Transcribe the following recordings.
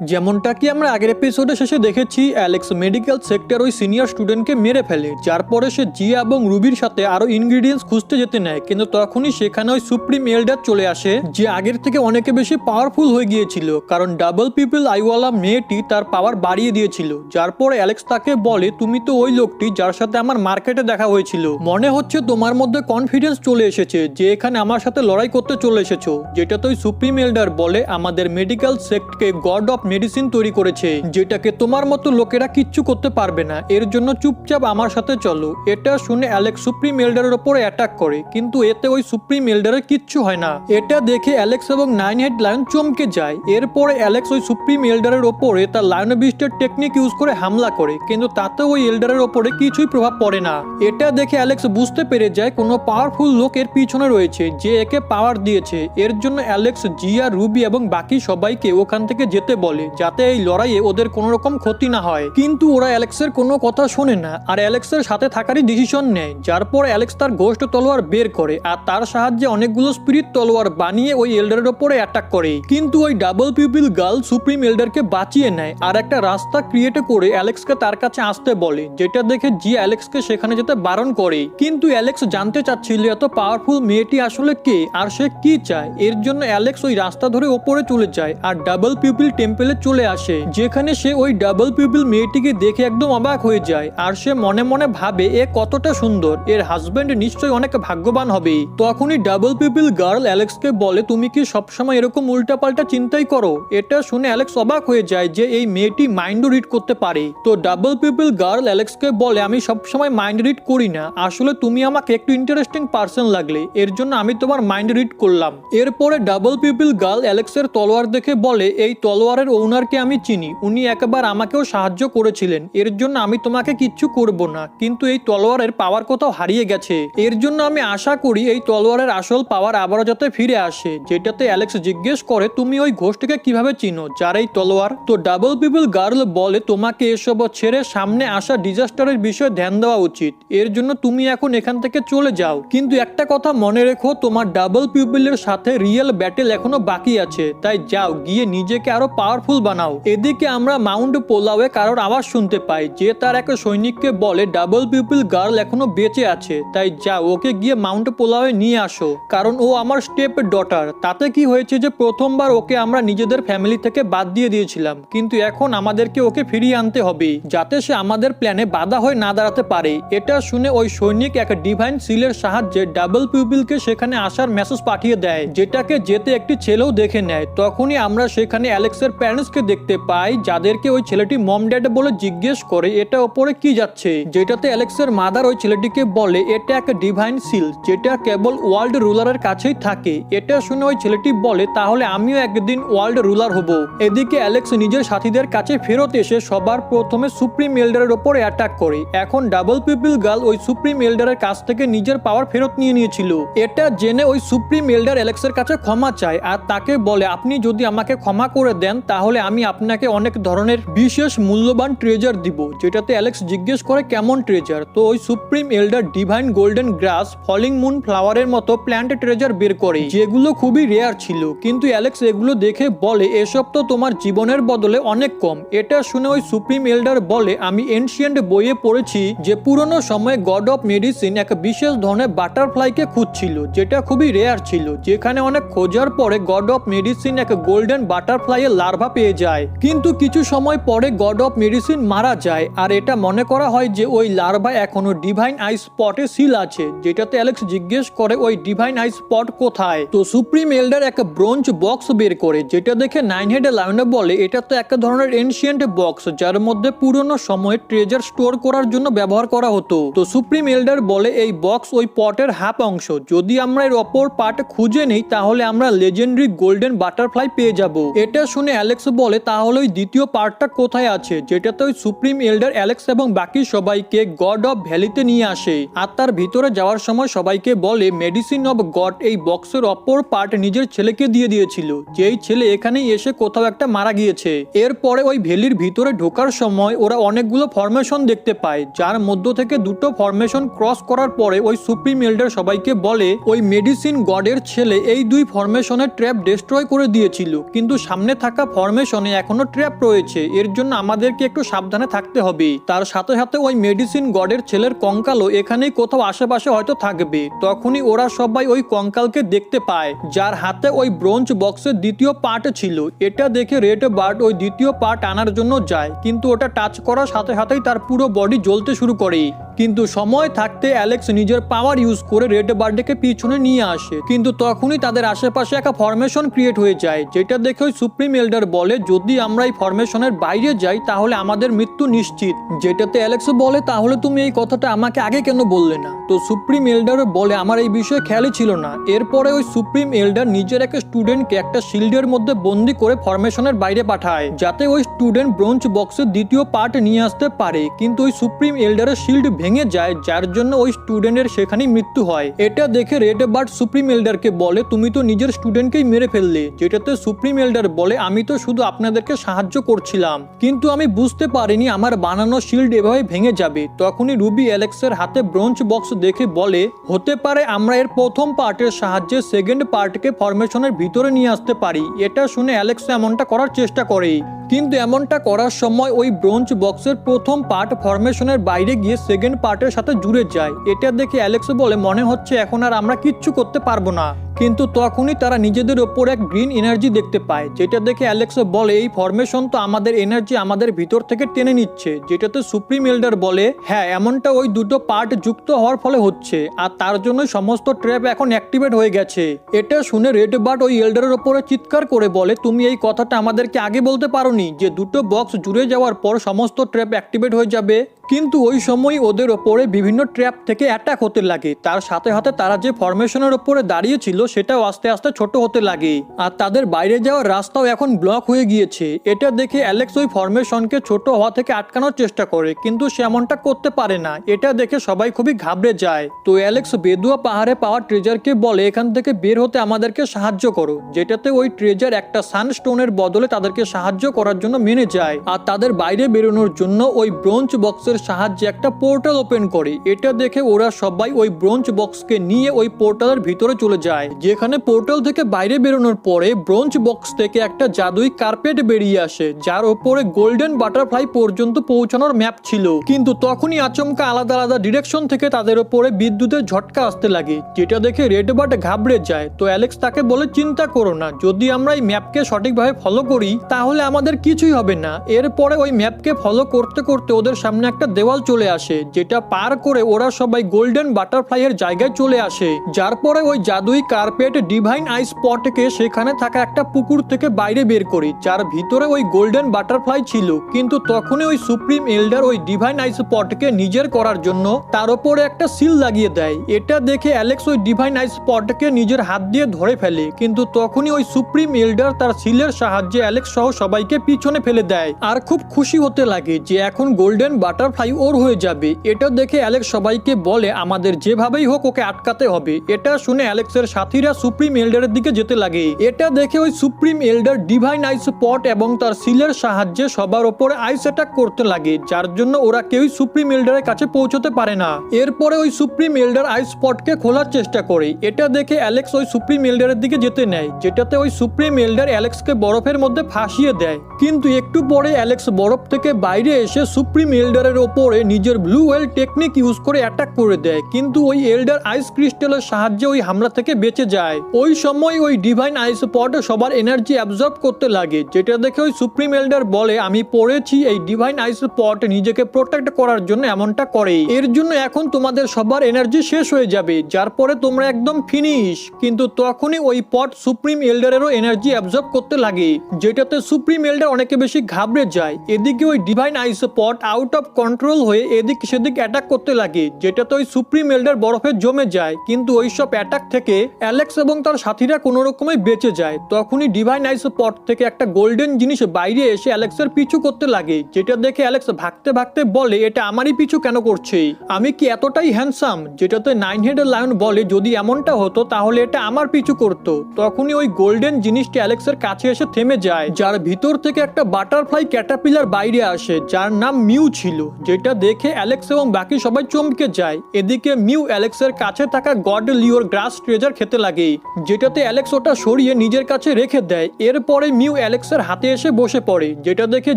যেমনটা কি আমরা আগের এপিসোডে শেষে দেখেছি, অ্যালেক্স মেডিকেল সেক্টর ওই সিনিয়র স্টুডেন্টকে মেরে ফেলে, যার পরে সে জিয়া এবং রুবির সাথে আরো ইনগ্রিডিয়েন্টস খুঁজতে যেতে নেয়। কিন্তু তখনই সেখানে ওই সুপ্রিম এল্ডার চলে আসে, যে আগের থেকে অনেকে বেশি পাওয়ারফুল হয়ে গিয়েছিল, কারণ ডাবল পিপল আইওয়ালা মেয়েটি তার পাওয়ার বাড়িয়ে দিয়েছিল। যার পরে অ্যালেক্স তাকে বলে, তুমি তো ওই লোকটি যার সাথে আমার মার্কেটে দেখা হয়েছিল, মনে হচ্ছে তোমার মধ্যে কনফিডেন্স চলে এসেছে যে এখানে আমার সাথে লড়াই করতে চলে এসেছো। যেটা তো ওই সুপ্রিম এল্ডার বলে, আমাদের মেডিকেল সেক্টকে গড অফ মেডিসিন তৈরি করেছে, যেটাকে তোমার মতো লোকেরা কিচ্ছু করতে পারবে না, এর জন্য চুপচাপ আমার সাথে চলো। এটা শুনে অ্যালেক্স সুপ্রিম এল্ডারের উপরে অ্যাটাক করে, কিন্তু এতে ওই সুপ্রিম এল্ডারের কিচ্ছু হয় না। এটা দেখে অ্যালেক্স এবং নাইন হেড লায়ন চমকে যায়। এরপরে অ্যালেক্স ওই সুপ্রিম এল্ডারের ওপরে তার লায়ন বিস্টের টেকনিক ইউজ করে হামলা করে, কিন্তু তাতে ওই এল্ডারের ওপরে কিছুই প্রভাব পড়ে না। এটা দেখে অ্যালেক্স বুঝতে পেরে যায় কোনো পাওয়ারফুল লোক এর পিছনে রয়েছে, যে একে পাওয়ার দিয়েছে। এর জন্য অ্যালেক্স জিয়া, রুবি এবং বাকি সবাইকে ওখান থেকে যেতে বলে, যাতে এই লড়াইয়ে ওদের কোনো রকম ক্ষতি না হয়। কিন্তু ওরা অ্যালেক্সের কোনো কথা শোনে না, আর অ্যালেক্সের সাথে থাকারই ডিসিশন নেয়। যার পর অ্যালেক্স তার ঘোস্ট তলোয়ার বের করে, আর তার সাহায্যে অনেকগুলো স্পিরিট তলোয়ার বানিয়ে ওই এল্ডারের ওপরে অ্যাটাক করে। কিন্তু ওই ডাবল পিপল গার্ল সুপ্রিম এল্ডারকে বাঁচিয়ে নেয়, আর একটা রাস্তা ক্রিয়েট করে অ্যালেক্সকে তার কাছে আসতে বলে, যেটা দেখে জি অ্যালেক্সকে সেখানে যেতে বারণ করে। কিন্তু অ্যালেক্স জানতে চাচ্ছিল এত পাওয়ারফুল মেয়েটি আসলে কে, আর সে কি চায়। এর জন্য অ্যালেক্স ওই রাস্তা ধরে ওপরে চলে যায়, আর ডাবল পিপল টেম্পলে চলে আসে, যেখানে সে ওই ডাবল পিপল মেয়েটিকে দেখে একদম অবাক হয়ে যায়। আর সে মনে মনে ভাবে, এ কতটা সুন্দর, এর হাজবেন্ড নিশ্চয়ই অনেক ভাগ্যবান হবে। তখনই ডাবল পিপল গার্ল অ্যালেক্সকে বলে, তুমি কি সবসময় এরকম উল্টাপাল্টা চিন্তাই করো? এটা শুনে অ্যালেক্স অবাক হয়ে যায় যে এই মেয়েটি মাইন্ড রিড করতে পারে। তো ডাবল পিপল গার্ল অ্যালেক্সকে বলে, আমি সবসময় মাইন্ড রিড করি না, আসলে তুমি আমাকে একটু ইন্টারেস্টিং পার্সন লাগলে, এর জন্য আমি তোমার মাইন্ড রিড করলাম। এরপরে ডাবল পিপল গার্ল অ্যালেক্সের তলোয়ার দেখে বলে, এই তলোয়ারের ওনারকে আমি চিনি, উনি একবার আমাকেও সাহায্য করেছিলেন, এর জন্য আমি তোমাকে কিচ্ছু করব না। কিন্তু এই তলোয়ারের পাওয়ার কোথাও হারিয়ে গেছে, এর জন্য আমি আশা করি এই তলোয়ারের আসল পাওয়ার আবারও যাতে ফিরে আসে। যেটাতে অ্যালেক্স জিজ্ঞেস করে, তুমি ওই ঘোষটিকে কিভাবে চিনো যার এই তলোয়ার? তো ডাবল পিপল গার্ল বলে, তোমাকে এসব ছেড়ে সামনে আসা ডিজাস্টারের বিষয়ে ধ্যান দেওয়া উচিত, এর জন্য তুমি এখন এখান থেকে চলে যাও। কিন্তু একটা কথা মনে রেখো, তোমার ডাবল পিপলের সাথে রিয়েল ব্যাটেল এখনো বাকি আছে, তাই যাও, গিয়ে নিজেকে আরো পাওয়ারফুল বানাও। এদিকে আমরা মাউন্ট পোলাওয়ে কারোর আওয়াজ শুনতে পাই, যে তার এক সৈনিককে বলে, ডাবল পিপল গার্ল এখনো বেঁচে আছে, তাই যাও, ওকে গিয়ে মাউন্ট পোলাওয়ে নিয়ে আসো, কারণ ও আমার স্টেপ ডটার। তাতে কি হয়েছে যে প্রথমবার ওকে আমরা নিজেদের ফ্যামিলি থেকে বাদ দিয়ে দিয়েছিলাম, কিন্তু এখন আমাদেরকে ওকে ফিরিয়ে আনতে হবে, যাতে সে আমাদের প্ল্যানে বাধা হয়ে না দাঁড়াতে পারে। এটা শুনে ওই সৈনিক এক ডিভাইন সিলের সাহায্যে ডাবল পিপলকে সেখানে আসার মেসেজ পাঠিয়ে দেয়, যেটাকে যেতে একটি ছেলেও দেখে নেয়। তখনই আমরা সেখানে অ্যালেক্সের প্যারেন্টসকে দেখতে পাই, যাদেরকে ওই ছেলেটি মম ড্যাড বলে জিজ্ঞেস করে এটা ওপরে কি যাচ্ছে। যেটাতে অ্যালেক্সের মাদার ওই ছেলেটিকে বলে, এটা এক ডিভাইন সিল, যেটা কেবল ওয়ার্ল্ড রুলারের কাছেই থাকে। এটা শুনে ওই ছেলেটি বলে, তাহলে আমিও একদিন ওয়ার্ল্ড রুলার হব। এদিকে অ্যালেক্স নিজের সাথীদের কাছে ফেরত এসে সবার প্রথমে সুপ্রিম এল্ডারের ওপর অ্যাটাক করে। এখন ডাবল পিপল গার্ল ওই সুপ্রিম এল্ডারের কাছ থেকে নিজের পাওয়ার ফেরত নিয়ে নিয়েছিল। এটা জেনে ওই সুপ্রিম এল্ডার অ্যালেক্সের কাছে ক্ষমা চায়, আর তাকে বলে, আপনি যদি আমাকে ক্ষমা করে দেন তাহলে আমি আপনাকে অনেক ধরনের বিশেষ মূল্যবান ট্রেজার দিব। যেটাতে অ্যালেক্স জিজ্ঞেস করে, কেমন ট্রেজার? তো ওই সুপ্রিম এল্ডার ডিভাইন গোল্ডেন গ্রাস, ফলিং মুন ফ্লাওয়ারের মতো প্ল্যান্ট ট্রেজার বের করে, যেগুলো খুবই রেয়ার ছিল। কিন্তু অ্যালেক্স এগুলো দেখে বলে, এসব তো তোমার জীবনের বদলে অনেক কম। এটা শুনে ওই সুপ্রিম এল্ডার বলে, আমি এনশিয়েন্ট বইয়ে পড়েছি যে পুরনো সময়ে গড অফ মেডিসিন এক বিশেষ ধরনের বাটারফ্লাইকে খুঁজছিল, যেটা খুবই রেয়ার ছিল। যেখানে অনেক খোঁজার পরে গড অফ মেডিসিন এক গোল্ডেন বাটারফ্লাই এর লার্ভা পেয়ে যায়। কিন্তু কিছু সময় পরে গড অফ মেডিসিন মারা যায়, আর এটা মনে করা হয় যে ওই লার্ভা এখনো ডিভাইন আই স্পটে সিল আছে। যেটাতে অ্যালেক্স জিজ্ঞেস করে, ওই ডিভাইন আই স্পট কোথায়? তো সুপ্রিম এল্ডার এক ব্রোঞ্জ বক্স বের করে, যেটা দেখে নাইন হেড লায়নে বলে, এটা তো এক ধরনের এনশিয়েন্ট বক্স, যার মধ্যে পুরনো সময়ে ট্রেজার স্টোর করার জন্য ব্যবহার করা হতো। তো সুপ্রিম এল্ডার বলে, এই বক্স ওই পটের হাফ অংশ, যদি আমরা এর অপর পার্ট খুঁজে নেই তাহলে আমরা লেজেন্ডারি গোল্ডেন বাটারফ্লাই পেয়ে যাব। এটা শুনে অ্যালেক্স বলে, তাহলে ওই দ্বিতীয় পার্টটা কোথায় আছে? যেটাতে ওই সুপ্রিম এল্ডার অ্যালেক্স এবং বাকি সবাইকে গড অফ ভ্যালিতে নিয়ে আসে, আর তার ভিতরে যাওয়ার সময় সবাইকে বলে, মেডিসিন অফ গড এই বক্সের অপর পার্ট নিজের ছেলেকে দিয়ে দিয়েছিল, যেই ছেলে এখানেই এসে কোথাও একটা মারা গিয়েছে। এরপরে ওই ভ্যালির ভিতরে ঢোকার সময় ওরা অনেকগুলো ফরমেশন দেখতে পায়, যার মধ্য থেকে দুটো ফরমেশন ক্রস করার পরে ওই সুপ্রিম এল্ডার সবাইকে বলে, ওই মেডিসিন গডের ছেলে এই দুই ফরমেশনের ট্র্যাপ ডিস্ট্রয় করে দিয়েছিল, কিন্তু সামনে থাকা ফরমেশনে এখনো ট্র্যাপ রয়েছে, এর জন্য আমাদেরকে একটু সাবধানে থাকতে হবে। তার সাথে সাথে ওই মেডিসিন গডের ছেলের কঙ্কালও এখানেই কোথাও আশেপাশে হয়তো থাকবে। তখনই ওরা সবাই ওই কঙ্কালকে দেখতে পায়, যার হাতে ওই ব্রোঞ্জ বক্সের দ্বিতীয় পার্ট ছিল। এটা দেখে রেড বার্ড ওই দ্বিতীয় পার্ট আনার জন্য যায়, কিন্তু ওটা টাচ করার সাথে সাথেই তার পুরো বডি জ্বলতে শুরু করে। কিন্তু সময় থাকতে অ্যালেক্স নিজের পাওয়ার ইউজ করে রেড বার্ডকে পিছনে নিয়ে আসে, কিন্তু তখনই তাদের আশেপাশে একটা ফরমেশন ক্রিয়েট হয়ে যায়, যেটা দেখে ওই সুপ্রিম এল্ডার বলে যদি আমরা এই ফরমেশনের বাইরে যাই তাহলে আমাদের মৃত্যু নিশ্চিত। যেটাতে অ্যালেক্স বলে তাহলে তুমি এই কথাটা আমাকে আগে কেন বললে না? তো সুপ্রিম এল্ডার বলে আমার এই বিষয়ে খেয়ালই ছিল না। এরপরে ওই সুপ্রিম এল্ডার নিজের এক স্টুডেন্টকে একটা শিল্ডের মধ্যে বন্দি করে ফরমেশনের বাইরে পাঠায়, যাতে ওই স্টুডেন্ট ব্রোঞ্জ বক্সের দ্বিতীয় পার্ট নিয়ে আসতে পারে। কিন্তু ওই সুপ্রিম এল্ডারের শিল্ড ভেঙে যায়, যার জন্য ওই স্টুডেন্টের সেখানেই মৃত্যু হয়। এটা দেখে রেড বার্ড সুপ্রিম এল্ডারকে বলে তুমি তো নিজের স্টুডেন্টকেই মেরে ফেললে। যেটাতে সুপ্রিম এল্ডার বলে আমি তো শুধু আপনাদেরকে সাহায্য করছিলাম, কিন্তু আমি বুঝতে পারিনি আমার বানানো শিল্ড এভাবে ভেঙে যাবে। তখনই রুবি অ্যালেক্সের হাতে ব্রোঞ্জ বক্স দেখে বলে হতে পারে আমরা এর প্রথম পার্টের সাহায্যে সেকেন্ড পার্টকে ফরমেশনের ভিতরে নিয়ে আসতে পারি। এটা শুনে অ্যালেক্স এমনটা করার চেষ্টা করে, কিন্তু এমনটা করার সময় ওই ব্রোঞ্জ বক্সের প্রথম পার্ট ফরমেশনের বাইরে গিয়ে সেকেন্ড পার্টের সাথে জুড়ে যায়। এটা দেখে অ্যালেক্স বলে মনে হচ্ছে এখন আর আমরা কিচ্ছু করতে পারবো না। কিন্তু তখনই তারা নিজেদের ওপর এক গ্রিন এনার্জি দেখতে পায়, যেটা দেখে অ্যালেক্স বলে এই ফরমেশন তো আমাদের এনার্জি আমাদের ভিতর থেকে টেনে নিচ্ছে। যেটাতে সুপ্রিম এল্ডার বলে হ্যাঁ, এমনটা ওই দুটো পার্ট যুক্ত হওয়ার ফলে হচ্ছে, আর তার জন্যই সমস্ত ট্র্যাপ এখন অ্যাক্টিভেট হয়ে গেছে। এটা শুনে রেড বার্ড ওই এল্ডারের ওপরে চিৎকার করে বলে তুমি এই কথাটা আমাদেরকে আগে বলতে পারোনি যে দুটো বক্স জুড়ে যাওয়ার পর সমস্ত ট্র্যাপ অ্যাক্টিভেট হয়ে যাবে? কিন্তু ওই সময় ওদের ওপরে বিভিন্ন ট্র্যাপ থেকে অ্যাটাক হতে লাগে। তার সাথে সাথে তারা যে ফরমেশনের ওপরে দাঁড়িয়েছিল সেটাও আস্তে আস্তে ছোট হতে লাগে, আর তাদের বাইরে যাওয়ার রাস্তাও এখন ব্লক হয়ে গিয়েছে। এটা দেখে অ্যালেক্স ওই ফরমেশনকে ছোট হওয়া থেকে আটকানোর চেষ্টা করে, কিন্তু সে এমনটা করতে পারে না। এটা দেখে সবাই খুবই ঘাবড়ে যায়। তো অ্যালেক্স বেদুয়া পাহাড়ে পাওয়া ট্রেজারকে বলে এখান থেকে বের হতে আমাদেরকে সাহায্য করো। যেটাতে ওই ট্রেজার একটা সানস্টোনের বদলে তাদেরকে সাহায্য করার জন্য মেনে যায়, আর তাদের বাইরে বেরোনোর জন্য ওই ব্রোঞ্জ বক্সের সাহায্যে একটা পোর্টাল ওপেন করে। এটা দেখে ওরা সবাই ওই ব্রোঞ্জ বক্সকে নিয়ে ওই পোর্টালের ভিতরে চলে যায়, যেখানে পোর্টাল থেকে বাইরে বেরোনোর পরে ব্রোঞ্জ বক্স থেকে একটা জাদুই কার্পেট বেরিয়ে আসে, যার উপরে গোল্ডেন বাটারফ্লাই পর্যন্ত পৌঁছানোর ম্যাপ ছিল। কিন্তু তখনই আচমকা আলাদা আলাদা ডিরেকশন থেকে তাদের উপরে বিদ্যুতের ঝটকা আসতে লাগে, যেটা দেখে রেড বার্ড ঘাবড়ে যায়। তো অ্যালেক্স তাকে বলে চিন্তা করো না, যদি আমরা এই ম্যাপকে সঠিকভাবে ফলো করি তাহলে আমাদের কিছুই হবে না। এরপরে ওই ম্যাপকে ফলো করতে করতে ওদের সামনে একটা দেওয়াল চলে আসে, যেটা পার করে ওরা সবাই গোল্ডেন বাটারফ্লাই এর জায়গায় চলে আসে। যার পরে ওই জাদুই কার্পেট ডিভাইন আই স্পটকে সেখানে থাকা একটা পুকুর থেকে বাইরে বের করি, যার ভিতরে ওই গোল্ডেন বাটারফ্লাই ছিল। কিন্তু তখনই ওই সুপ্রিম এল্ডার ওই ডিভাইন আই স্পটকে নিজের করার জন্য তার উপরে একটা সিল লাগিয়ে দেয়। এটা দেখে অ্যালেক্স ওই ডিভাইন আই স্পটকে নিজের হাত দিয়ে ধরে ফেলে, কিন্তু তখনই ওই সুপ্রিম এল্ডার তার সিলের সাহায্যে অ্যালেক্স সহ সবাইকে পিছনে ফেলে দেয়, আর খুব খুশি হতে লাগে যে এখন গোল্ডেন বাটারফ্লাই ওর হয়ে যাবে। এটা দেখে অ্যালেক্স সবাইকে বলে আমাদের যেভাবেই হোক ওকে আটকাতে হবে। এটা শুনে অ্যালেক্সের সাথীরা সুপ্রিম এল্ডারের দিকে যেতে লাগে। এটা দেখে ওই সুপ্রিম এল্ডার ডিভাইন আইস স্পট এবং তার সিলের সাহায্যে সবার ওপরে আইস অ্যাটাক করতে লাগে, যার জন্য ওরা কেউই সুপ্রিম এল্ডারের কাছে পৌঁছতে পারে না। এরপরে ওই সুপ্রিম এল্ডার আইস স্পটকে খোলার চেষ্টা করে। এটা দেখে অ্যালেক্স ওই সুপ্রিম এল্ডারের দিকে যেতে নেয়, যেটাতে ওই সুপ্রিম এল্ডার অ্যালেক্সকে বরফের মধ্যে ফাঁসিয়ে দেয়। কিন্তু একটু পরে অ্যালেক্স বরফ থেকে বাইরে এসে সুপ্রিম এল্ডারের ওপরে নিজের ব্লু ওয়েল টেকনিক ইউজ করে অ্যাটাক করে দেয়, কিন্তু ওই এল্ডার আইস ক্রিস্টালের সাহায্যে ওই হামলা থেকে বেঁচে যায়। ওই সময় ওই ডিভাইন আইস স্পট সবার এনার্জি অ্যাবজর্ব করতে লাগে, যেটা দেখে ওই সুপ্রিম এল্ডার বলে আমি পড়েছি এই ডিভাইন আইস স্পট নিজেকে প্রোটেক্ট করার জন্য এমনটা করে, এর জন্য এখন তোমাদের সবার এনার্জি শেষ হয়ে যাবে, যার পরে তোমরা একদম ফিনিশ। কিন্তু তখনই ওই পট সুপ্রিম এল্ডারেরও এনার্জি অ্যাবজর্ব করতে লাগে, যেটাতে সুপ্রিম এল্ডার অনেকে বেশি ঘাবড়ে যায়। এদিকে ওই divine ice spot out of control হয়ে এদিক সেদিক অ্যাটাক করতে লাগে, যেটাতে ওই সুপ্রিম এল্ডার বরফে জমে যায়। কিন্তু ওই সব অ্যাটাক থেকে অ্যালেক্স এবং তার সাথীরা কোনো রকমে বেঁচে যায়। তখনই ডিভাইন আইস স্পট থেকে একটা গোল্ডেন জিনিস বাইরে এসে অ্যালেক্সের পিছু করতে লাগে, যেটা দেখে অ্যালেক্স ভাগতে ভাগতে বলে এটা আমারই পিছু কেন করছে, আমি কি এতটাই হ্যান্ডসাম? যেটাতে নাইন হেডের লায়ন বলে যদি এমনটা হতো তাহলে এটা আমার পিছু করতো। তখনই ওই গোল্ডেন জিনিসটি অ্যালেক্সের কাছে এসে থেমে যায়, যার ভিতর থেকে একটা বাটারফ্লাই ক্যাটারপিলার বাইরে আসে, যার নাম মিউ ছিল, যেটা দেখে অ্যালেক্স এবং বাকি সবাই চমকে যায়। এদিকে মিউ অ্যালেক্সের কাছে থাকা গড লিওর গ্রাস ট্রেজার খেতে লাগে, যেটাতে অ্যালেক্স ওটা সরিয়ে নিজের কাছে রেখে দেয়। এরপরে মিউ অ্যালেক্সের হাতে এসে বসে পড়ে, যেটা দেখে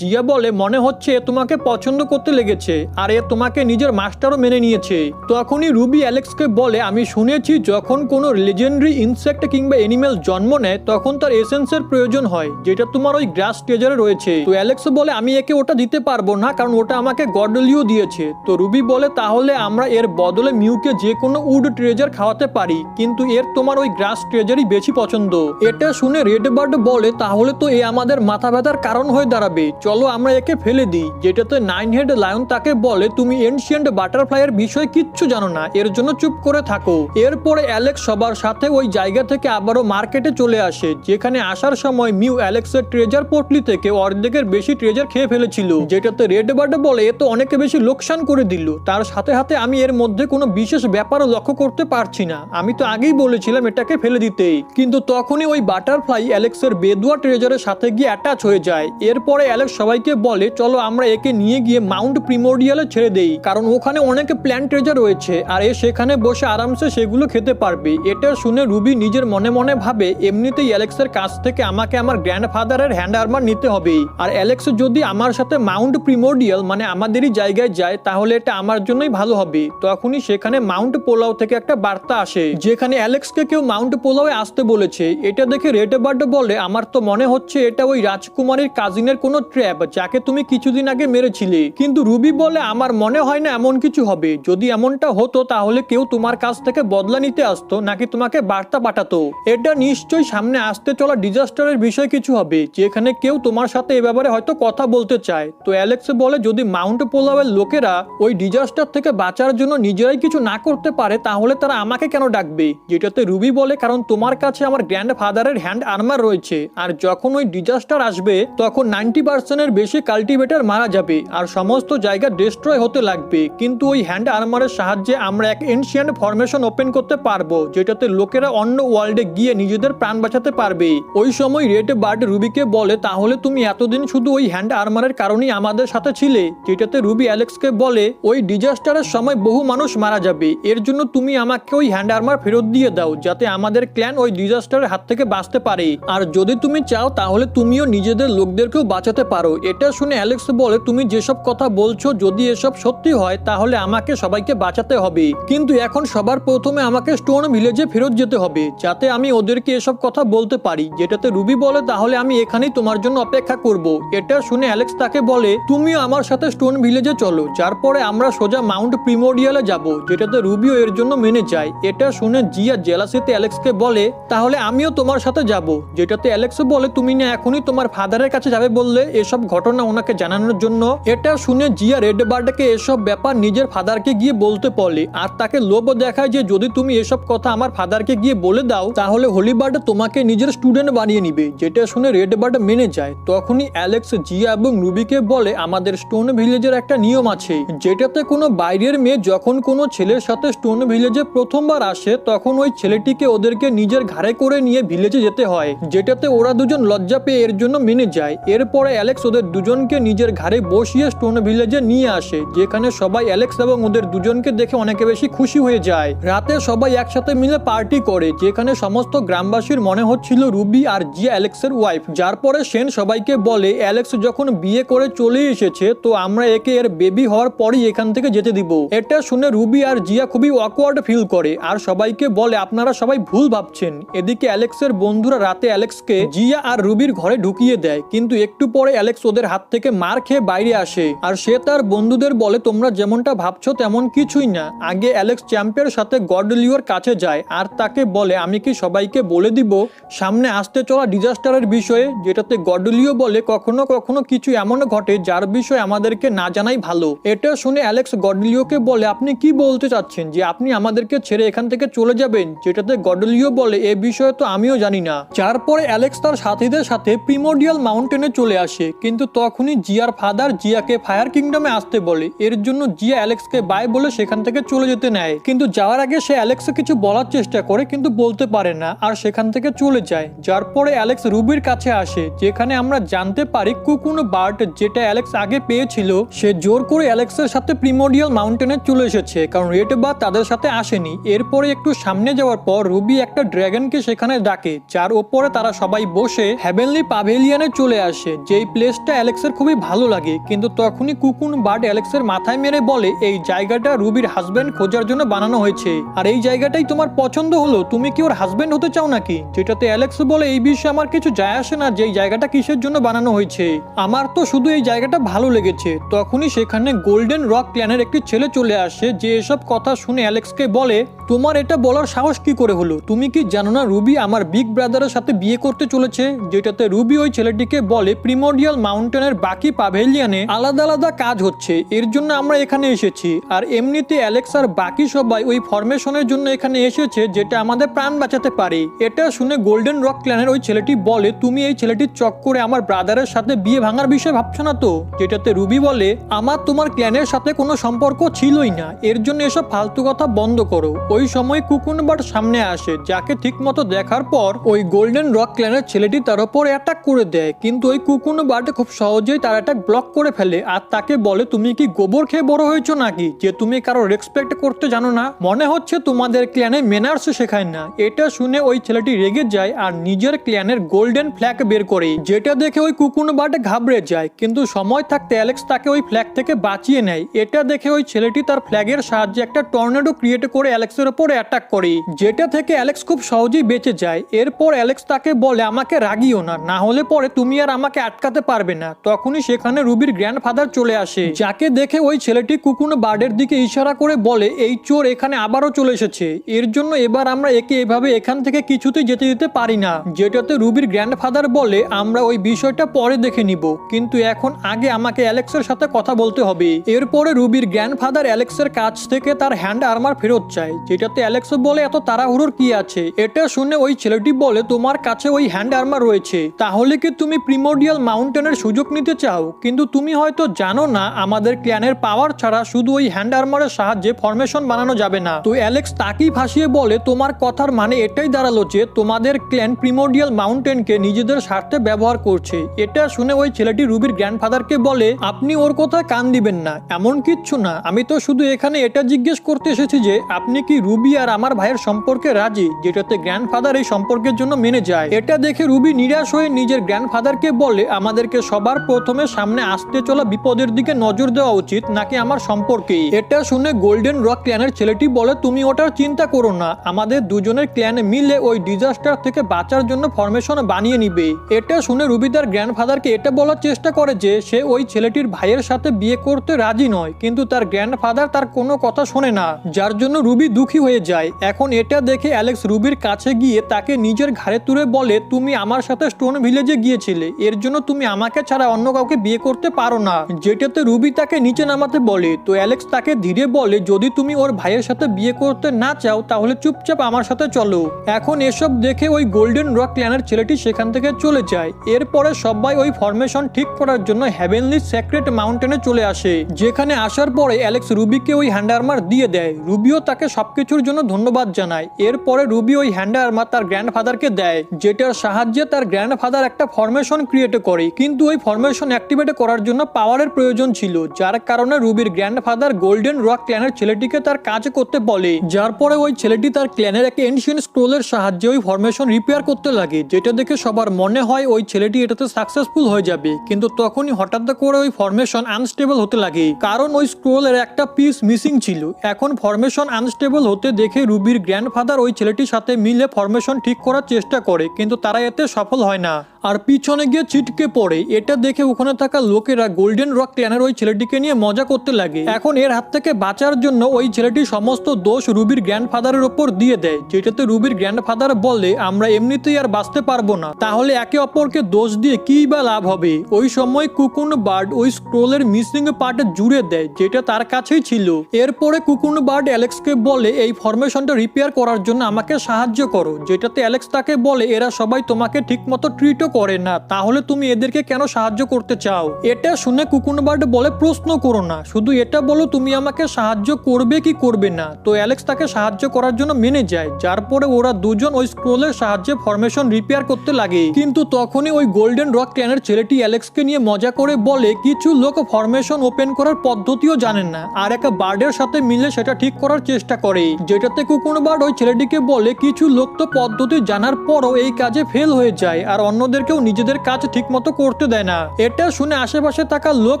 জিয়া বলে মনে হচ্ছে তোমাকে পছন্দ করতে লেগেছে আর এ তোমাকে নিজের মাস্টারও মেনে নিয়েছে। তখনই রুবি অ্যালেক্সকে বলে আমি শুনেছি যখন কোনো লেজেন্ডারি ইনসেক্ট কিংবা এনিমেল জন্ম নেয় তখন তার এসেন্সের প্রয়োজন হয়, যেটা তোমার ওই গ্রাস ট্রেজারে রয়েছে। তো অ্যালেক্স বলে আমি একে ওটা দিতে পারবো না, কারণ ওটা আমাকে গডলিও দিয়েছে। তো রুবি বলে তাহলে আমরা এর বদলে মিউকে যে কোনো উড ট্রেজার খাওয়াতে পারি, কিন্তু এর তোমার ওই গ্রাস ট্রেজারই বেশি পছন্দ। এটা শুনে রেডবার্ড বলে তাহলে তো এ আমাদের মাথা ব্যথার কারণ হয়ে দাঁড়াবে, চলো আমরা একে ফেলে দিই। যেটাতে নাইন হেড লায়ন তাকে বলে তুমি এনশিয়েন্ট বাটারফ্লাইয়ের বিষয়ে কিচ্ছু জানো না, এর জন্য চুপ করে থাকো। এরপরে অ্যালেক্স সবার সাথে ওই জায়গা থেকে আবারও মার্কেটে চলে আসে, যেখানে আসার সময় মিউ অ্যালেক্সের ট্রেজার পটলি থেকে অর্ধেকের বেশি ট্রেজার খেয়ে ফেলেছিল। যেটাতে রেডবার্ড বলে এ তো অনেক বেশি লোকসান করে দিল, তার সাথে সাথে আমি এর মধ্যে কোনো বিশেষ ব্যাপারও লক্ষ্য করতে পারছি না, আমি তো আগেই বলেছিলাম এটাকে ফেলে দিতে। কিন্তু তখনই ওই বাটারফ্লাই অ্যালেক্সের বেদুয়া ট্রেজারের সাথে গিয়ে অ্যাটাচ হয়ে যায়। এরপরে অ্যালেক্স সবাইকে বলে চলো আমরা একে নিয়ে গিয়ে মাউন্ট প্রিমোর্ডিয়ালে ছেড়ে দেই, কারণ ওখানে অনেক প্ল্যান ট্রেজার রয়েছে আর এ সেখানে বসে আরামসে সেগুলো খেতে পারবে। এটা শুনে রুবি নিজের মনে মনে ভাবে এমনিতেই অ্যালেক্সের কাছ থেকে আমাকে আমার গ্র্যান্ডফাদারের হ্যান্ড আর্মার নিতে হবে, আর অ্যালেক্স যদি আমার সাথে মাউন্ট প্রিমোর্ডিয়াল মানে আমাদেরই জায়গায় যায় তাহলে এটা আমার জন্যই ভালো হবে। তখনই সেখানে মাউন্ট পোলাও থেকে একটা বার্তা আসে, যেখানে অ্যালেক্সকে কেউ মাউন্ট পোলাওয়ে আসতে বলেছে। এটা দেখে রেডবার্ড বলে আমার তো মনে হচ্ছে এটা ওই রাজকুমারীর কাজিনের কোনো ট্র্যাপ, যাকে তুমি কিছুদিন আগে মেরেছিলে। কিন্তু রুবি বলে আমার মনে হয় না এমন কিছু হবে, যদি এমনটা হতো তাহলে কেউ তোমার কাছ থেকে বদলা নিতে আসতো নাকি তোমাকে বার্তা পাঠাতো। এটা নিশ্চয়ই সামনে আসতে চলা ডিজাস্টারের বিষয় কিছু হবে, যেখানে কেউ তোমার সাথে এ ব্যাপারে হয়তো কথা বলতে চায়। তো অ্যালেক্স বলে যদি মাউন্ট পোলাওয়ের লোকেরা ওই ডিজাস্টার থেকে বাঁচার জন্য নিজেরাই কিছু না করতে পারে তাহলে তারা আমাকে কেন ডাকবে। যেটাতে রুবি বলে কারণ তোমার কাছে আমার গ্র্যান্ডফাদারের হ্যান্ড আর্মার রয়েছে, আর যখন ওই ডিজাস্টার আসবে তখন 90% বেশি কাল্টিভেটর মারা যাবে আর সমস্ত জায়গা ডিস্ট্রয় হতে লাগবে। কিন্তু ওই হ্যান্ড আর্মারের সাহায্যে আমরা এক এনশিয়েন্ট ফরমেশন ওপেন করতে পারবো, যেটাতে লোকেরা অন্য ওয়ার্ল্ডে গিয়ে নিজেদের প্রাণ বাঁচাতে পারবে। ওই সময় রেড বার্ড রুবিকে বলে তাহলে তুমি এতদিন শুধু ওই হ্যান্ড আর্মারের কারণেই আমাদের সাথে ছিলে। যেটাতে রুবি অ্যালেক্সকে বলে ওই ডিজাস্টারের সময় বহু মানুষ মারা যাবে, এর জন্য তুমি আমাকে ওই হ্যান্ড আর্মার ফেরত দিয়ে দাও যাতে আমাদের ক্ল্যান ওই ডিজাস্টারের হাত থেকে বাঁচতে পারে, আর যদি তুমি চাও তাহলে তুমিও নিজেদের লোকদেরকেও বাঁচাতে পারো। এটা শুনে অ্যালেক্স বলে তুমি যেসব কথা বলছো যদি এসব সত্যি হয় তাহলে আমাকে সবাইকে বাঁচাতে হবে, কিন্তু এখন সবার প্রথমে আমাকে স্টোন ভিলেজে ফেরত যেতে হবে যাতে আমি ওদেরকে এসব কথা বলতে পারি। যেটাতে রুবি বলে তাহলে আমি এখানেই তোমার জন্য অপেক্ষা করব। এটা শুনে অ্যালেক্স তাকে বলে তুমিও আমার সাথে স্টোন ভিলেজে চলো, যার পরে আমরা সোজা মাউন্ট প্রিমোর্ডিয়ালে যাব। যেটাতে রুবিও এর জন্য মেনে যায়। এটা শুনে জিয়া জেলাসিতে অ্যালেক্সকে বলে তাহলে আমিও তোমার সাথে যাব। যেটাতে অ্যালেক্স বলে তুমি না এখনই তোমার ফাদারের কাছে যাবে বললে এসব ঘটনা ওনাকে জানানোর জন্য। এটা শুনে জিয়া রেডবার্ডকে এসব ব্যাপার নিজের ফাদারকে গিয়ে বলতে বলে আর তাকে লোভ দেখায় যে যদি তুমি এসব কথা আমার ফাদারকে গিয়ে বলে দাও তাহলে হোলিবার্ড তোমাকে নিজের স্টুডেন্ট বানিয়ে নিবে। যেটা শুনে রেডবার্ড মেনে যায়। তখনই অ্যালেক্স জিয়া এবং রুবিকে বলে আমাদের স্টোন ভিলেজের একটা নিয়ম আছে, যেটাতে কোনো বাইরের মেয়ে যখন কোনো ছেলের সাথে স্টোন ভিলেজে প্রথমবার আসে তখন ওই ছেলেটিকে ওদেরকে নিজের ঘাড়ে করে নিয়ে ভিলেজে যেতে হয়। যেটাতে ওরা দুজন লজ্জা পেয়ে এর জন্য মেনে যায়। এরপরে অ্যালেক্স ওদের দুজনকে নিজের ঘাড়ে বসিয়ে স্টোন ভিলেজে নিয়ে আসে, যেখানে সবাই অ্যালেক্স এবং ওদের দুজনকে দেখে অনেক বেশি খুশি হয়ে যায়। রাতে সবাই একসাথে মিলে পার্টি করে, যেখানে সমস্ত গ্রামবাসীর মনে হচ্ছিল রুবি আর জিয়া অ্যালেক্সের ওয়াইফ। যার পরে সেন সবাইকে বলে অ্যালেক্স যখন বিয়ে করে চলে এসেছে তো আমরা একে এর বেবি হওয়ার পরই এখান থেকে যেতে দিব। এটা শুনে রুবি আর জিয়া খুবই অকওয়ার্ড ফিল করে আর সবাইকে বলে আপনারা সবাই ভুল ভাবছেন। এদিকে অ্যালেক্সের বন্ধুরা রাতে অ্যালেক্সকে জিয়া আর রুবির ঘরে ঢুকিয়ে দেয়, কিন্তু একটু পরে অ্যালেক্স ওদের হাত থেকে মার খেয়ে বাইরে আসে আর সে তার বন্ধুদের বলে তোমরা যেমনটা ভাবছো তেমন কিছুই না। আগে অ্যালেক্স চ্যাম্পের সাথে গডলিওর কাছে যায় আর তাকে বলে আমি কি সবাইকে বলে দিব সামনে আসতে চলা ডিজাস্টারের বিষয়ে। যেটাতে গডলিও বলে কখনো কখনো কিছু এমন ঘটে যার বিষয়ে আমাদেরকে না জানাই ভালো। এটা শুনে অ্যালেক্স গডলিওকে বলে আপনি কি বলতে চাচ্ছেন যে আপনি আমাদেরকে ছেড়ে এখান থেকে চলে যাবেন। যেটাতে গডলিও বলে এ বিষয়ে তো আমিও জানি না। তারপরে অ্যালেক্স তার সাথীদের সাথে প্রিমোর্ডিয়াল মাউন্টেনে চলে আসে, কিন্তু তখনই জিয়ার ফাদার জিয়াকে ফায়ার কিংডমে আসতে বলে। এর জন্য জিয়া অ্যালেক্সকে বাই বলে সেখান থেকে চলে যেতে নেয়, কিন্তু যাওয়ার আগে সে অ্যালেক্সকে কিছু বলার চেষ্টা করে কিন্তু বলতে পারে না আর সেখান থেকে চলে যায়। যার পরে অ্যালেক্স রুবির কাছে আসে, যেখানে আমরা জানতে পারি কুকুন বার্ড যেটা অ্যালেক্স আগে পেয়েছিল সে জোর করে অ্যালেক্সের সাথে প্রিমোডিয়াল মাউন্টেনে চলে এসেছে, কারণ রেড বা তাদের সাথে আসেনি। এরপরে একটু সামনে যাওয়ার পর রুবি একটা ড্রাগনকে সেখানে ডাকে, যার ওপরে তারা সবাই বসে হেভেনলি পাভেলিয়ানে চলে আসে। যেই প্লেসটা অ্যালেক্সের খুবই ভালো লাগে, কিন্তু তখনই কুকুন বার্ড অ্যালেক্সের মাথায় মেরে বলে এই জায়গাটা রুবির হাজবেন্ড খোঁজার জন্য বানানো হয়েছে, আর এই জায়গাটাই তোমার পছন্দ হলো, তুমি কি ওর হাজবেন্ড হতে চাও নাকি? যেটাতে অ্যালেক্স বলে এই বিষয়ে আমার কিছু যায় আসে না যে এই জায়গাটা কিসের জন্য বানানো হয়েছে, আমার তো শুধু এই জায়গাটা ভালো লেগেছে। তখনই সেখানে গোল্ডেন রক ক্ল্যানের একটি ছেলে চলে আসে, যে এসব কথা শুনে অ্যালেক্সকে বলে তোমার এটা বলার সাহস কি করে হলো? তুমি কি জানো না রুবি আমার বিগ ব্রাদারের সাথে বিয়ে করতে চলেছে? যেটাতে রুবি ওই ছেলেটিকে বলে প্রিমোডিয়াল মাউন্টেনের বাকি পাভেলিয়ানে আলাদা আলাদা কাজ হচ্ছে, এর জন্য আমরা এখানে এসেছি। আর এমনিতে অ্যালেক্স আর বাকি সবাই ওই ফরমেশনের জন্য এখানে এসেছে, যেটা আমাদের প্রাণ বাঁচাতে পারে। এটা শুনে গোল্ডেন রক ক্ল্যানের ওই ছেলেটি বলে তুমি এই ছেলেটির চক্করে আমার ব্রাদারের সাথে বিয়ে ভাঙার বিষয় ভাবছো না তো? যেটাতে রুবি বলে আমার তোমার ক্ল্যানের সাথে কোনো সম্পর্ক ছিলই না, এর জন্য এসব ফালতু কথা বন্ধ করো। ওই সময় কুকুন বার্ড সামনে আসে, যাকে ঠিক মতো দেখার পর ওই গোল্ডেন রক ক্ল্যানের ছেলেটি তার উপর অ্যাটাক করে দেয়, কিন্তু ওই কুকুন বার্ড খুব সহজেই তার অ্যাটাক ব্লক করে ফেলে আর তাকে বলে তুমি কি গোবর খেয়ে বড় হয়েছো নাকি যে তুমি কারো রেসপেক্ট করতে জানো না? মনে হচ্ছে তোমাদের ক্ল্যানে ম্যানার্স শেখায় না। এটা শুনে ওই ছেলেটি রেগে যায় আর নিজের ক্ল্যানের গোল্ডেন ফ্ল্যাগ বের করে, যেটা দেখে ওই কুকুন বার্ড ঘাবড়ে যায়, কিন্তু সময় থাকতে অ্যালেক্স তাকে ওই ফ্ল্যাগ থেকে বাঁচিয়ে নেয়। এটা দেখে ওই ছেলেটি তার ফ্ল্যাগের সাহায্যে একটা টর্নেডো ক্রিয়েট করে অ্যালেক্সের উপরে অ্যাটাক করে, যেটা থেকে অ্যালেক্স খুব সহজেই বেঁচে যায়। এরপর অ্যালেক্স তাকে বলে আমাকে রাগিও না, না হলে পরে তুমি আর আমাকে আটকাতে পারবে না। তখনই সেখানে রুবির গ্র্যান্ডফাদার চলে আসে, যাকে দেখে ওই ছেলেটি কুকুন বার্ডের দিকে ইশারা করে বলে এই চোর এখানে আবারও চলে এসেছে, এর জন্য এবার আমরা একে এভাবে এখান থেকে কিছুতেই যেতে দিতে পারি না। যেটাতে রুবির গ্র্যান্ডফাদার বলে আমরা ওই বিষয়টা পরে দেখে নিব, কিন্তু এখন আগে আমাকে অ্যালেক্সের সাথে কথা বলতে হবে। এরপরে রুবির গ্র্যান্ডফাদার অ্যালেক্সের কাছ থেকে তার হ্যান্ড আর্মার ফেরত চায়, যেটাতে অ্যালেক্স বলে এত তাড়াহুড়োর কি আছে? এটা শুনে ওই ছেলেটি বলে তোমার কাছে ওই হ্যান্ড আর্মার রয়েছে, তাহলে কি তুমি প্রিমোডিয়াল মাউন্টেনের সুযোগ নিতে চাও? কিন্তু তুমি হয়তো জানো না আমাদের ক্ল্যানের পাওয়ার ছাড়া শুধু ওই হ্যান্ড আর্মারের সাহায্যে ফরমেশন বানানো যাবে না। তো অ্যালেক্স তাকেই ফাঁসিয়ে বলে তোমার কথার মানে এটাই দাঁড়ালো যে তোমাদের ক্ল্যান প্রিমোডিয়াল মাউন্টেনকে নিজেদের স্বার্থে ব্যবহার করছে। এটা শুনে ওই ছেলেটি রুবির গ্র্যান্ডফাদারকে বলে আপনি ওর কথায় কান দিবেন না, এমন কিচ্ছু না, আমি তো শুধু এখানে এটা জিজ্ঞেস করতে এসেছি যে আপনি কি রুবি আর আমার ভাইয়ের সম্পর্কে রাজি? যেটাতে গ্র্যান্ডফাদার এই সম্পর্কের জন্য মেনে যায়। এটা দেখে রুবি নিরাশ হয়ে নিজের গ্র্যান্ডফাদারকে বলে আমাদেরকে সবার প্রথমে সামনে আসতে চলা বিপদের দিকে নজর দেওয়া উচিত নাকি আমার সম্পর্কে? এটা শুনে গোল্ডেন রক ক্ল্যানের ছেলেটি বলে তুমি ওটার চিন্তা করো না, আমাদের দুজনের ক্ল্যান মিলে ওই ডিজাস্টার থেকে বাঁচার জন্য ফরমেশন বানিয়ে নিবে। এটা শুনে রুবি তার গ্র্যান্ডফাদারকে এটা বলার চেষ্টা করে যে সে ওই ছেলেটির ভাইয়ের সাথে বিয়ে করতে রাজি নয়, কিন্তু তার গ্র্যান্ডফাদার তার কোনো কথা শোনে না, যার জন্য রুবি দুঃখী হয়ে যায়। এখন এটা দেখে অ্যালেক্স রুবির কাছে গিয়ে তাকে নিজের ঘাড়ে তুলে বলে তুমি আমার সাথে স্টোন ভিলেজে গিয়েছিলে, এর জন্য তুমি আমাকে ছাড়া অন্য কাউকে বিয়ে করতে পারো না। যেটাতে রুবি তাকে নিচে নামাতে বলে, তো অ্যালেক্স তাকে ধীরে বলে যদি তুমি ওর ভাইয়ের সাথে বিয়ে করতে না চাও তাহলে চুপচাপ আমার সাথে চলো। এখন এসব দেখে ওই গোল্ডেন রক ক্ল্যানের ছেলেটি সেখান থেকে চলে যায়। এরপরে সবাই ওই ফরমেশন ঠিক করার জন্য হেভেনলি সেক্রেট মাউন্টেনে চলে আসে, যেখানে আসার পরে অ্যালেক্স রুবিকে ওই হ্যান্ড আর্মার দিয়ে দেয়। রুবিও তাকে সবকিছুর জন্য ধন্যবাদ জানায়। এরপরে রুবি ওই হ্যান্ড আর্মার তার গ্র্যান্ডফাদারকে দেয়, যেটার সাহায্যে তার গ্র্যান্ডফাদার একটা ফরমেশন ক্রিয়েট করে, কিন্তু ওই ফরমেশন অ্যাক্টিভেট করার জন্য পাওয়ারের প্রয়োজন ছিল, যার কারণে রুবির গ্র্যান্ডফাদার গোল্ডেন রক ক্ল্যানের ছেলেটিকে তার কাজ করতে বলে। যার পরে ওই ছেলেটি তার ক্ল্যানের একটা এনশিয়েন্ট স্ক্রোলের সাহায্যে ওই ফরমেশন রিপেয়ার করতে লাগে, যেটা দেখে সবার মনে হয় ওই ছেলেটি এটাতে সাকসেসফুল হয়ে যাবে, কিন্তু তখনই হঠাৎ করে ওই ফরমেশন আনস্টেবল হতে লাগে, কারণ ওই স্ক্রোলের একটা পিস মিসিং ছিল। এখন ফরমেশন আনস্টেবল হতে দেখে রুবির গ্র্যান্ডফাদার ওই ছেলেটির সাথে মিলে ফরমেশন ঠিক করার চেষ্টা করে, কিন্তু তারা এতে সফল হয় না আর পিছনে গিয়ে ছিটকে পড়ে। এটা দেখে ওখানে থাকা লোকেরা গোল্ডেন রক ক্ল্যানের ওই ছেলেটিকে নিয়ে মজা করতে লাগে। এখন এর হাত থেকে বাঁচার জন্য ওই ছেলেটি সমস্ত দোষ রুবির গ্র্যান্ডফাদারের উপর দিয়ে দেয়, যেটাতে রুবির গ্র্যান্ডফাদার বলে আমরা এমনিতেই আর বাঁচতে পারবো না, তাহলে একে অপরকে দোষ দিয়ে কি বা লাভ হবে? ওই সময় কুকুন বার্ড ওই স্ক্রোলের মিসিং পার্টে জুড়ে দেয়, যেটা তার কাছেই ছিল। এরপরে কুকুন বার্ড অ্যালেক্সকে বলে এই ফরমেশনটা রিপেয়ার করার জন্য আমাকে সাহায্য করো, যেটাতে অ্যালেক্স তাকে বলে এরা সবাই তোমাকে ঠিক মতো ট্রিটও করে না, তাহলে তুমি এদেরকে কেন সাহায্য করতে চাও? এটা শুনে কুকুনবার্ড বলে, প্রশ্ন করো না, শুধু এটা বলো তুমি আমাকে সাহায্য করবে কি করবে না। তো অ্যালেক্স তাকে সাহায্য করার জন্য মেনে যায়, যার পরে ওরা দুজন ওই স্ক্রোলের সাহায্যে ফরমেশন রিপেয়ার করতে লাগে। কিন্তু তখনই ওই গোল্ডেন রক ক্ল্যানের ছেলেটি অ্যালেক্সকে নিয়ে মজা করে বলে কিছু লোক ফরমেশন ওপেন করার পদ্ধতিও জানেন না, আর একটা বার্ডের সাথে মিলে সেটা ঠিক করার চেষ্টা করে। যেটাতে কুকুনবার্ড ওই ছেলেটিকে বলে কিছু লোক তো পদ্ধতি জানার পরও এই কাজে ফেল হয়ে যায়, আর অন্যদেরকেও নিজেদের কাজ ঠিক মতো করতে দেয় না। এটা শুনে আশেপাশে থাকা লোক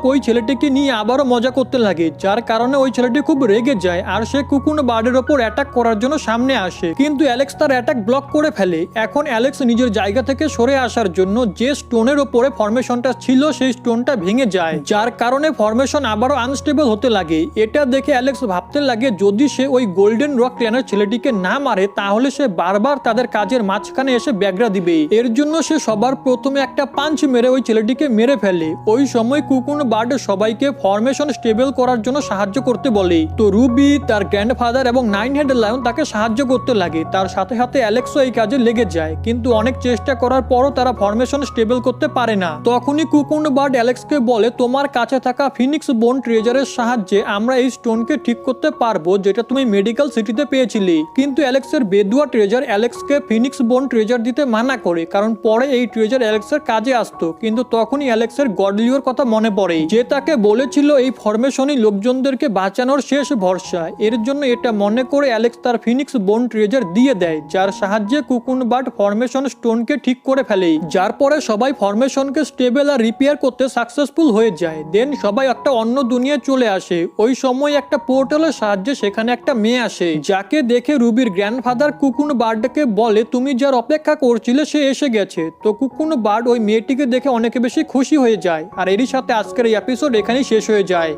ওই ছেলেটিকে নিয়ে আবারও মজা করতে লাগে, যার কারণে ওই ছেলেটি খুব রেগে যায় আর সে কুকুনবার্ডের ওপর অ্যাটাক করার জন্য সামনে আসে, কিন্তু অ্যালেক্স তার অ্যাটাক ব্লক করে ফেলে। এখন অ্যালেক্স নিজের জায়গা থেকে সরে আসার জন্য যে স্টোনের ওপরে ফরমেশনটা ছিল সেই স্টোনটা ভেঙে যায়, যার কারণে ফরমেশন আবারও আনস্টেবল হতে লাগে। এটা দেখে অ্যালেক্স ভাবতে লাগে যদি সে ওই গোল্ডেন রক ক্ল্যানের ছেলেটিকে না মারে তাহলে সে বারবার তাদের কাজের মাঝখানে এসে ব্যাগরা দিবে। এর জন্য সে সবার প্রথমে একটা পাঞ্চ মেরে ওই ছেলেটিকে মেরে ফেলে। ওই সময় কুকুনবার্ড সবাইকে ফরমেশন স্টেবল করার জন্য সাহায্য করতে বলে। তো রুবি, তার গ্র্যান্ডফাদার এবং নাইন হেড লায়ন তাকে সাহায্য করতে লাগে। তার সাথে সাথে অ্যালেক্সও এই কাজে লেগে যায়, কিন্তু অনেক চেষ্টা করার পরও তারা ফরমেশন স্টেবল করতে পারে না। তখনই কুকুনবার্ড অ্যালেক্সকে বলে তোমার কাছে থাকা ফিনিক্স বোন ট্রেজারের সাহায্যে আমরা এই স্টোনকে ঠিক করতে পারবো যেটা তুমি মেডিকেল সিটিতে পেয়েছিলে। কিন্তু অ্যালেক্সের বেদুয়া ট্রেজার অ্যালেক্সকে ফিনিক্স বোন ট্রেজার দিতে মানা করে, কারণ পরে এই ট্রেজার অ্যালেক্সের কাজে আসতো। কিন্তু তখনই অ্যালেক্সের গডলিওর কথা মনে পড়ে, যে তাকে বলেছিল এই ফরমেশনই লোকজনদেরকে বাঁচানোর শেষ ভরসা। এর জন্য এটা মনে করে অ্যালেক্স তার ফিনিক্স বোন ট্রেজার দিয়ে দেয়, যার সাহায্যে কুকুনবার্ড ফরমেশন স্টোনকে ঠিক করে ফেলে, যার পরে সবাই ফরমেশনকে স্টেবল আর রিপেয়ার করতে সাকসেসফুল হয়ে যায়। দেন সবাই একটা অন্য দুনিয়ায় চলে আসে। ওই সময় একটা পোর্টালের সাহায্যে সেখানে একটা মেয়ে আসে, যাকে দেখে রুবির গ্র্যান্ডফাদার কুকুনবার্ডকে বলে তুমি যার অপেক্ষা করছিলে সে এসে গেছে। তো কুকুনবার্ড ওই মেয়েটিকে দেখে অনেক বেশি খুশি হয়ে যায়। আর এরই সাথে আজকের এই এপিসোড এখানেই শেষ হয়ে যায়।